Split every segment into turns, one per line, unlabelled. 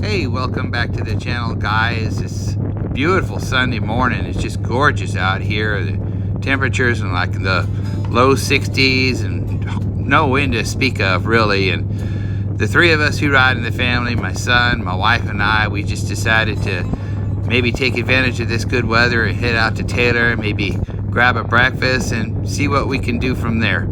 Hey, welcome back to the channel, guys. It's a beautiful Sunday morning. It's just gorgeous out here. The temperatures in like the low 60s and no wind to speak of, really. And the three of us who ride in the family, my son, my wife, and I, we just decided to maybe take advantage of this good weather and head out to Taylor, maybe grab a breakfast and see what we can do from there.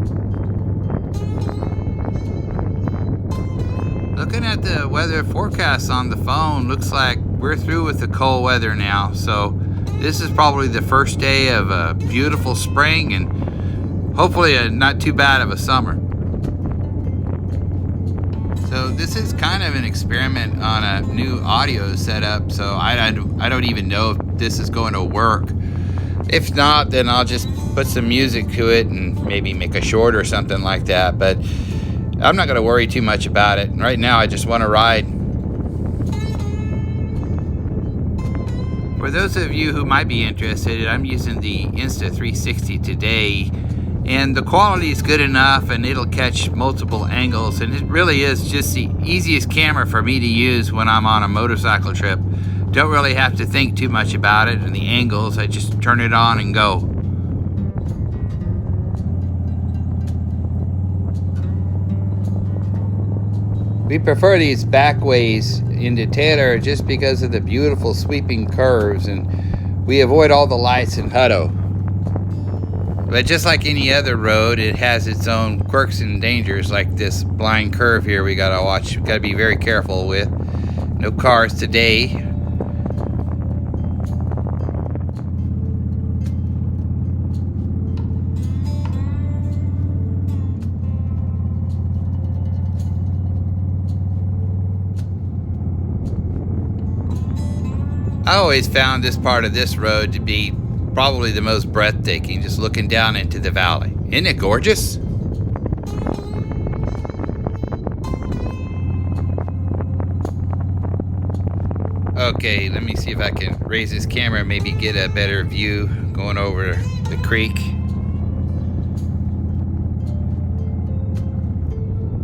Looking at the weather forecast on the phone, looks like we're through with the cold weather now. So this is probably the first day of a beautiful spring and hopefully not too bad of a summer. So this is kind of an experiment on a new audio setup. So I don't even know if this is going to work. If not, then I'll just put some music to it and maybe make a short or something like that. But I'm not going to worry too much about it. Right now, I just want to ride. For those of you who might be interested, I'm using the Insta360 today, and the quality is good enough, and it'll catch multiple angles, and it really is just the easiest camera for me to use when I'm on a motorcycle trip. Don't really have to think too much about it and the angles. I just turn it on and go. We prefer these backways into Taylor just because of the beautiful sweeping curves, and we avoid all the lights in Hutto. But just like any other road, it has its own quirks and dangers, like this blind curve here we gotta watch, gotta be very careful with. No cars today. I always found this part of this road to be probably the most breathtaking, just looking down into the valley. Isn't it gorgeous? Okay, let me see if I can raise this camera, maybe get a better view going over the creek.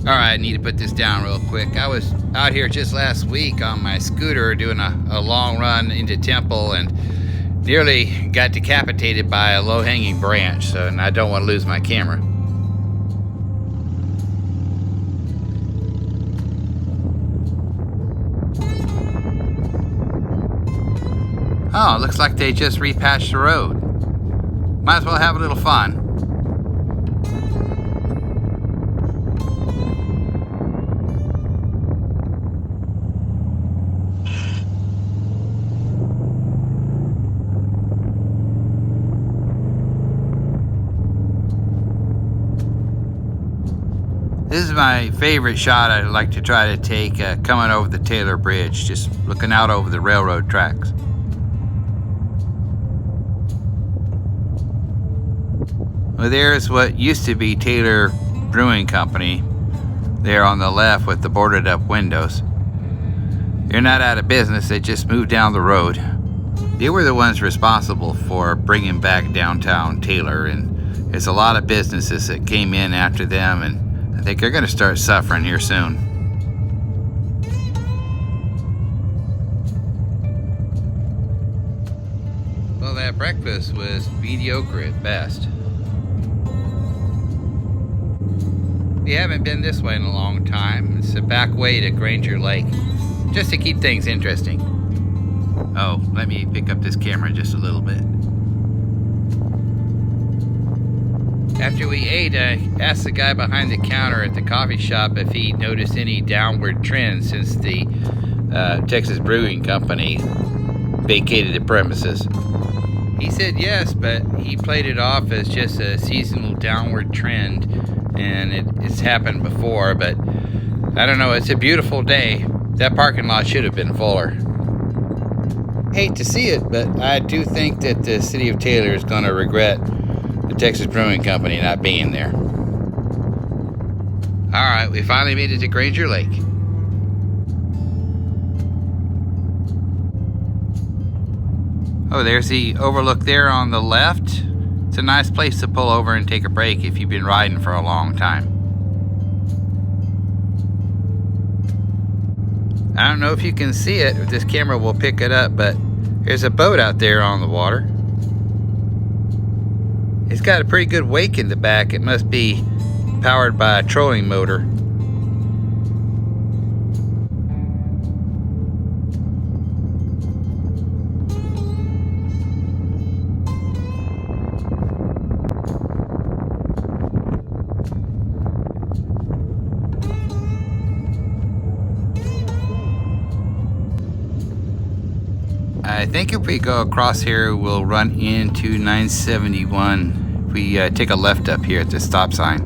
Alright, I need to put this down real quick. I was out here just last week on my scooter doing a long run into Temple and nearly got decapitated by a low-hanging branch, and I don't want to lose my camera. Oh, looks like they just repatched the road. Might as well have a little fun. This is my favorite shot I like to try to take coming over the Taylor Bridge, just looking out over the railroad tracks. Well, there's what used to be Taylor Brewing Company there on the left with the boarded up windows. They're not out of business, they just moved down the road. They were the ones responsible for bringing back downtown Taylor, and there's a lot of businesses that came in after them, and I think they're going to start suffering here soon. Well, that breakfast was mediocre at best. We haven't been this way in a long time. It's a back way to Granger Lake, just to keep things interesting. Oh, let me pick up this camera just a little bit. After we ate, I asked the guy behind the counter at the coffee shop if he noticed any downward trend since the Texas Brewing Company vacated the premises. He said yes, but he played it off as just a seasonal downward trend, and it's happened before, but I don't know, it's a beautiful day. That parking lot should have been fuller. Hate to see it, but I do think that the city of Taylor is going to regret the Texas Brewing Company not being there. Alright, we finally made it to Granger Lake. Oh, there's the overlook there on the left. It's a nice place to pull over and take a break if you've been riding for a long time. I don't know if you can see it, if this camera will pick it up, but there's a boat out there on the water. It's got a pretty good wake in the back. It must be powered by a trolling motor. I think if we go across here, we'll run into 971 if we take a left up here at the stop sign.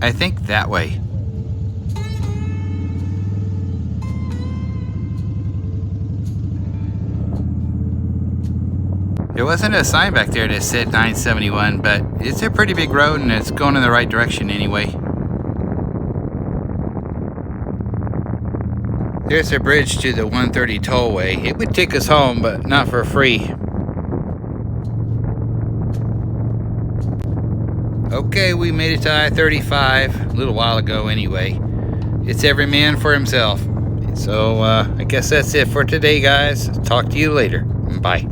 I think that way. There wasn't a sign back there that said 971, but it's a pretty big road and it's going in the right direction anyway. There's a bridge to the 130 tollway. It would take us home, but not for free. Okay, we made it to I-35 a little while ago anyway. It's every man for himself. So I guess that's it for today, guys. Talk to you later. Bye.